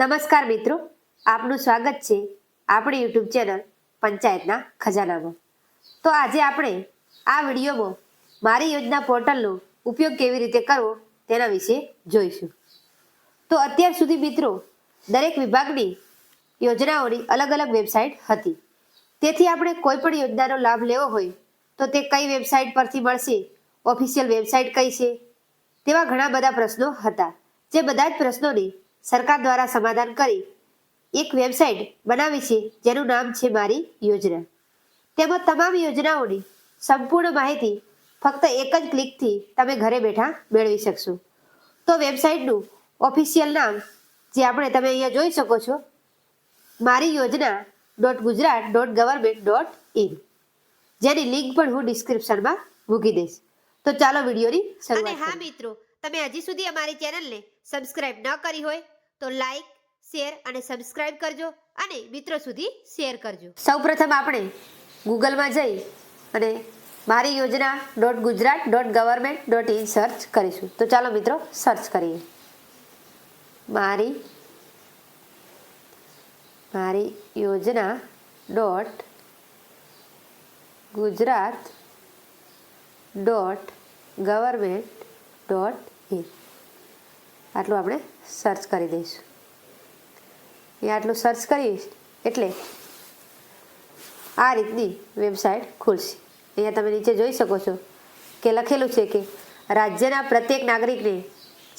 નમસ્કાર મિત્રો, આપનું સ્વાગત છે આપણી યુટ્યુબ ચેનલ પંચાયતના ખજાનામાં। તો આજે આપણે આ વિડીયોમાં મારી યોજના પોર્ટલનો ઉપયોગ કેવી રીતે કરવો તેના વિશે જોઈશું। તો અત્યાર સુધી મિત્રો દરેક વિભાગની યોજનાઓની અલગ અલગ વેબસાઇટ હતી, તેથી આપણે કોઈ પણ યોજનાનો લાભ લેવો હોય તો તે કઈ વેબસાઇટ પરથી મળશે, ઓફિશિયલ વેબસાઇટ કઈ છે, તેવા ઘણા બધા પ્રશ્નો હતા। જે બધા જ પ્રશ્નોની સરકાર દ્વારા સમાધાન કરી એક વેબસાઇટ બનાવી છે જેનું નામ છે મારી યોજના। તેમાં તમામ યોજનાઓની સંપૂર્ણ માહિતી ફક્ત એક જ ક્લિકથી તમે ઘરે બેઠા મેળવી શકશો। તો વેબસાઇટનું ઓફિશિયલ નામ જે તમે અહીંયા જોઈ શકો છો, મારી યોજના .gujarat.government.in, જેની લિંક પણ હું ડિસ્ક્રિપ્શનમાં મૂકી દઈશ। તો ચાલો વિડીયોની શરૂઆત કરીએ। હા મિત્રો, તમે હજી સુધી અમારી ચેનલને સબસ્ક્રાઇબ ન કરી હોય તો લાઈક, શેર અને સબસ્ક્રાઇબ કરજો અને મિત્રો સુધી શેર કરજો। સૌપ્રથમ આપણે ગૂગલમાં જઈ અને મારી યોજના .gujarat.government.in સર્ચ કરીશું। તો ચાલો મિત્રો સર્ચ કરીએ। મારી યોજના .gujarat.government.in આટલું આપણે સર્ચ કરી દઈશું। એ આટલું સર્ચ કરીશ એટલે આ રીતની વેબસાઇટ ખુલશે। અહીંયા તમે નીચે જોઈ શકો છો કે લખેલું છે કે રાજ્યના પ્રત્યેક નાગરિકને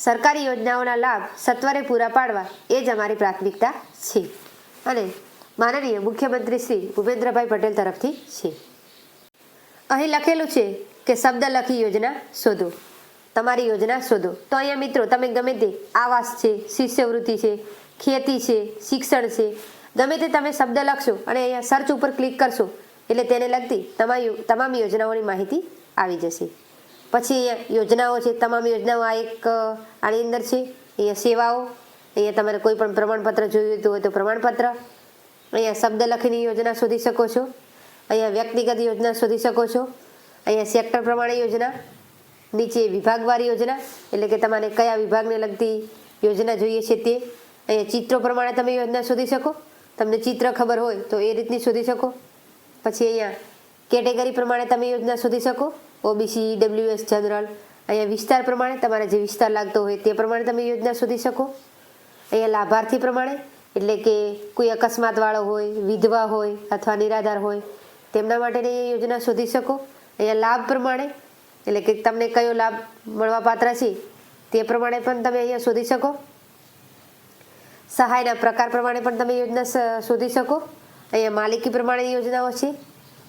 સરકારી યોજનાઓના લાભ સત્વરે પૂરા પાડવા એ જ અમારી પ્રાથમિકતા છે અને માનનીય મુખ્યમંત્રી શ્રી ભૂપેન્દ્રભાઈ પટેલ તરફથી છે। અહીં લખેલું છે કે શબ્દ લખી યોજના શોધો, તમારી યોજના શોધો। તો અહીંયા મિત્રો તમે ગમે તે આવાસ છે, શિષ્યવૃત્તિ છે, ખેતી છે, શિક્ષણ છે, ગમે તે તમે શબ્દ લખશો અને અહીંયા સર્ચ ઉપર ક્લિક કરશો એટલે તેને લગતી તમામ યોજનાઓની માહિતી આવી જશે। પછી અહીંયા યોજનાઓ છે, તમામ યોજનાઓ આ એક આની અંદર છે। અહીંયા સેવાઓ, અહીંયા તમારે કોઈ પણ પ્રમાણપત્ર જોઈતું હોય તો પ્રમાણપત્ર, અહીંયા શબ્દ લખીને યોજના શોધી શકો છો, અહીંયા વ્યક્તિગત યોજના શોધી શકો છો, અહીંયા સેક્ટર પ્રમાણે યોજના, નીચે વિભાગવારી યોજના એટલે કે તમારે કયા વિભાગને લગતી યોજના જોઈએ છે તે, અહીંયા ચિત્રો પ્રમાણે તમે યોજના શોધી શકો, તમને ચિત્ર ખબર હોય તો એ રીતની શોધી શકો। પછી અહીંયા કેટેગરી પ્રમાણે તમે યોજના શોધી શકો, ઓબીસી, ડબલ્યુએસ, જનરલ। અહીંયા વિસ્તાર પ્રમાણે તમારે જે વિસ્તાર લાગતો હોય તે પ્રમાણે તમે યોજના શોધી શકો। અહીંયા લાભાર્થી પ્રમાણે એટલે કે કોઈ અકસ્માતવાળો હોય, વિધવા હોય અથવા નિરાધાર હોય તેમના માટેની યોજના શોધી શકો। અહીંયા લાભ પ્રમાણે એટલે કે તમને કયો લાભ મળવાપાત્ર છે તે પ્રમાણે પણ તમે અહીંયા શોધી શકો। સહાયના પ્રકાર પ્રમાણે પણ તમે યોજના શોધી શકો। અહીંયા માલિકી પ્રમાણેની યોજનાઓ છે।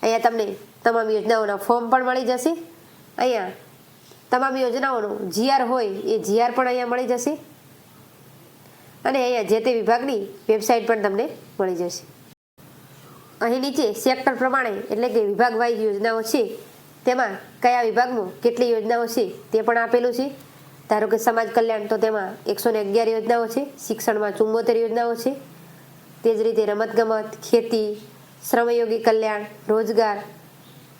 અહીંયા તમને તમામ યોજનાઓના ફોર્મ પણ મળી જશે। અહીંયા તમામ યોજનાઓનો જીઆર હોય એ જીઆર પણ અહીંયા મળી જશે અને અહીંયા જે તે વિભાગની વેબસાઇટ પણ તમને મળી જશે। અહીં નીચે સેક્ટર પ્રમાણે એટલે કે વિભાગ વાઇઝ યોજનાઓ છે, તેમાં કયા વિભાગમાં કેટલી યોજનાઓ છે તે પણ આપેલું છે। ધારો કે સમાજ કલ્યાણ તો તેમાં 111 યોજનાઓ છે, શિક્ષણમાં 74 યોજનાઓ છે, તે જ રીતે રમતગમત, ખેતી, શ્રમયોગી કલ્યાણ, રોજગાર,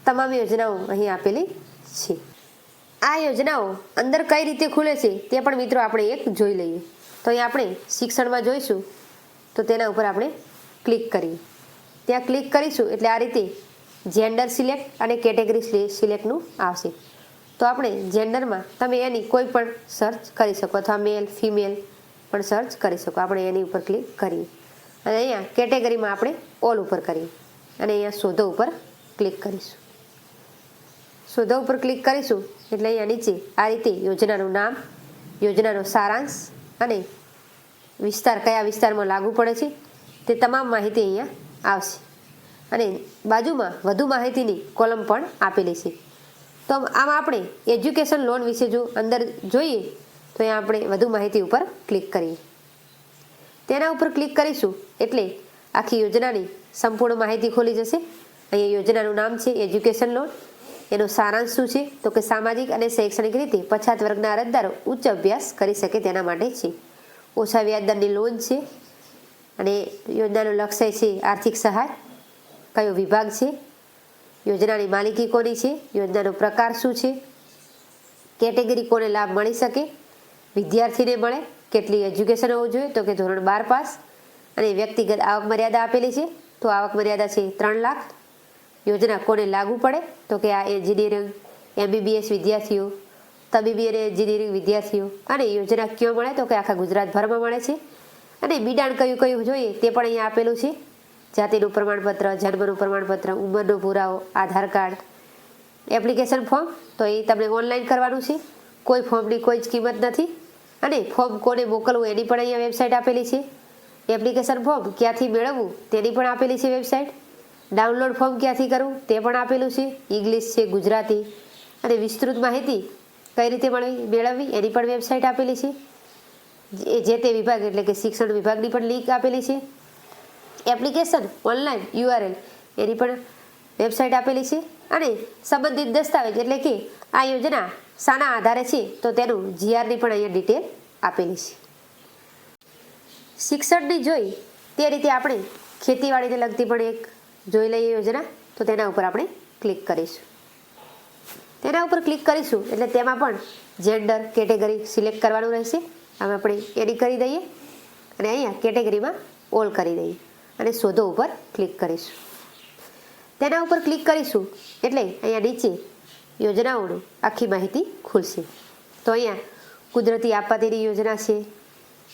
તમામ યોજનાઓ અહીં આપેલી છે। આ યોજનાઓ અંદર કઈ રીતે ખુલે છે તે પણ મિત્રો આપણે એક જોઈ લઈએ। તો અહીં આપણે શિક્ષણમાં જોઈશું તો તેના ઉપર આપણે ક્લિક કરીએ। ત્યાં ક્લિક કરીશું એટલે આ રીતે જેન્ડર સિલેક્ટ અને કેટેગરી સિલેક્ટનું આવશે। તો આપણે જેન્ડરમાં તમે એની કોઈ પણ સર્ચ કરી શકો અથવા મેલ ફિમેલ પણ સર્ચ કરી શકો। આપણે એની ઉપર ક્લિક કરીએ અને અહીંયા કેટેગરીમાં આપણે ઓલ ઉપર કરીએ અને અહીંયા શોધો ઉપર ક્લિક કરીશું। શોધો ઉપર ક્લિક કરીશું એટલે અહીંયા નીચે આ રીતે યોજનાનું નામ, યોજનાનો સારાંશ અને વિસ્તાર કયા વિસ્તારમાં લાગુ પડે છે તે તમામ માહિતી અહીંયા આવશે અને બાજુમાં વધુ માહિતીની કોલમ પણ આપેલી છે। તો આમાં આપણે એજ્યુકેશન લોન વિશે જો અંદર જોઈએ તો અહીંયા આપણે વધુ માહિતી ઉપર ક્લિક કરીએ। તેના ઉપર ક્લિક કરીશું એટલે આખી યોજનાની સંપૂર્ણ માહિતી ખોલી જશે। અહીંયા યોજનાનું નામ છે એજ્યુકેશન લોન, એનો સારાંશ શું છે તો કે સામાજિક અને શૈક્ષણિક રીતે પછાત વર્ગના અરજદારો ઉચ્ચ અભ્યાસ કરી શકે તેના માટે છે। ઓછા વ્યાજદરની લોન છે અને યોજનાનો લક્ષ્ય છે આર્થિક સહાય, કયો વિભાગ છે, યોજનાની માલિકી કોની છે, યોજનાનો પ્રકાર શું છે, કેટેગરી કોને લાભ મળી શકે, વિદ્યાર્થીને મળે કેટલી એજ્યુકેશન હોવું જોઈએ, તો કે ધોરણ 12 પાસ. અને વ્યક્તિગત આવક મર્યાદા આપેલી છે, તો આવક મર્યાદા છે 3 લાખ. યોજના કોને લાગુ પડે, તો કે આ એન્જિનિયરિંગ MBBS વિદ્યાર્થીઓ, તબીબી અને એન્જિનિયરિંગ વિદ્યાર્થીઓ. અને યોજના ક્યાં મળે, તો કે આખા ગુજરાતભરમાં મળે છે. અને બિડાણ કયું કયું જોઈએ તે પણ અહીંયા આપેલું છે. જાતિનું પ્રમાણપત્ર, જન્મનું પ્રમાણપત્ર, ઉંમરનો પુરાવો, આધાર કાર્ડ, એપ્લિકેશન ફોર્મ, તો એ તમને ઓનલાઈન કરવાનું છે. કોઈ ફોર્મની કોઈ જ કિંમત નથી. અને ફોર્મ કોને મોકલવું એની પણ અહીંયા વેબસાઇટ આપેલી છે. એપ્લિકેશન ફોર્મ ક્યાંથી મેળવવું તેની પણ આપેલી છે વેબસાઇટ. ડાઉનલોડ ફોર્મ ક્યાંથી કરવું તે પણ આપેલું છે. ઇંગ્લિશ છે, ગુજરાતી. અને વિસ્તૃત માહિતી કઈ રીતે મેળવવી એની પણ વેબસાઇટ આપેલી છે. જે તે વિભાગ એટલે કે શિક્ષણ વિભાગની પણ લિંક આપેલી છે. એપ્લિકેશન ઓનલાઈન URL એની પણ વેબસાઇટ આપેલી છે. અને સંબંધિત દસ્તાવેજ એટલે કે આ યોજના શાના આધારે છે, તો તેનું GRની પણ અહીંયા ડિટેલ આપેલી છે. શિક્ષણની જોઈ તે રીતે આપણે ખેતીવાડીને લગતી પણ એક જોઈ લઈએ યોજના. તો તેના ઉપર આપણે ક્લિક કરીશું. તેના ઉપર ક્લિક કરીશું એટલે તેમાં પણ જેન્ડર કેટેગરી સિલેક્ટ કરવાનું રહેશે. હવે આપણે એની કરી દઈએ અને અહીંયા કેટેગરીમાં ઓલ કરી દઈએ અને શોધો ઉપર ક્લિક કરીશું. તેના ઉપર ક્લિક કરીશું એટલે અહીંયા નીચે યોજનાઓનું આખી માહિતી ખુલશે. તો અહીંયા કુદરતી આપત્તિની યોજના છે,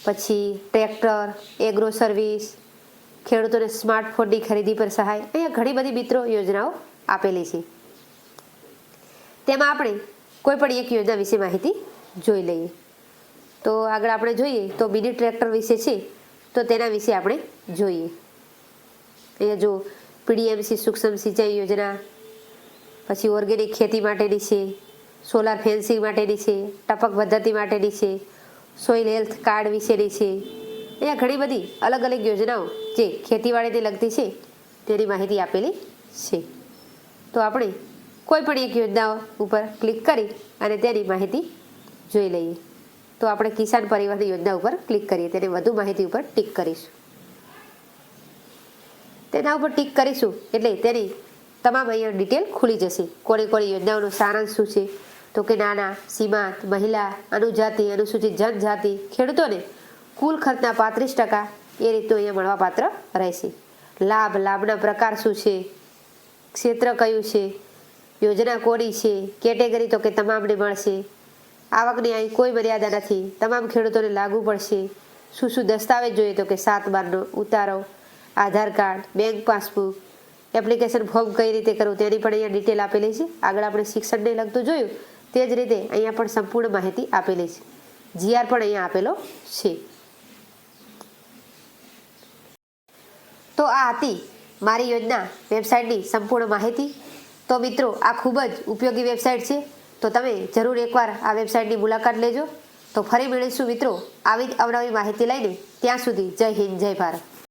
પછી ટ્રેક્ટર, એગ્રો સર્વિસ, ખેડૂતોને સ્માર્ટફોનની ખરીદી પર સહાય. અહીંયા ઘણી બધી મિત્રો યોજનાઓ આપેલી છે. તેમાં આપણે કોઈ પણ એક યોજના વિશે માહિતી જોઈ લઈએ. તો આગળ આપણે જોઈએ તો મિની ટ્રેક્ટર વિશે છે, તો તેના વિશે આપણે જોઈએ. અહીંયા જો PDMC સૂક્ષ્મ સિંચાઈ યોજના, પછી ઓર્ગેનિક ખેતી માટેની છે, સોલાર ફેન્સિંગ માટેની છે, ટપક પદ્ધતિ માટેની છે, સોઇલ હેલ્થ કાર્ડ વિશેની છે. અહીંયા ઘણી બધી અલગ અલગ યોજનાઓ જે ખેતીવાડીને લગતી છે તેની માહિતી આપેલી છે. તો આપણે કોઈ પણ એક યોજના ઉપર ક્લિક કરી અને તેની માહિતી જોઈ લઈએ. તો આપણે કિસાન પરિવહન યોજના ઉપર ક્લિક કરીએ, તેને વધુ માહિતી ઉપર ટિક કરીશું. તેના ઉપર ટિક કરીશું એટલે તેની તમામ અહીંયા ડિટેલ ખુલી જશે. કોની કોની યોજનાઓનો સારાંશ શું છે, તો કે નાના, સીમાંત, મહિલા, અનુજાતિ, અનુસૂચિત જનજાતિ ખેડૂતોને કુલ ખર્ચના 35% એ રીતનું અહીંયા મળવાપાત્ર રહેશે. લાભના પ્રકાર શું છે, ક્ષેત્ર કયું છે, યોજના કોની છે, કેટેગરી તો કે તમામને મળશે. આવકની અહીં કોઈ મર્યાદા નથી, તમામ ખેડૂતોને લાગુ પડશે. શું દસ્તાવેજ જોઈએ, તો કે 7/12નો ઉતારો, Aadhaar card, bank passbook, application form કઈ રીતે કરવું તેની પણ અહીંયા ડિટેલ આપેલી છે. આગળ આપણે શિક્ષણને લગતું જોયું તે જ રીતે અહીંયા પણ સંપૂર્ણ માહિતી આપેલી છે. GR પણ અહીંયા આપેલો છે. તો આ હતી મારી યોજના વેબસાઇટની સંપૂર્ણ માહિતી. તો મિત્રો આ ખૂબ જ ઉપયોગી વેબસાઇટ છે, તો તમે જરૂર એકવાર આ વેબસાઇટની મુલાકાત લેજો. તો ફરી મળીશું મિત્રો આવી જ અવનવી માહિતી લઈને. ત્યાં સુધી જય હિન્દ, જય ભારત.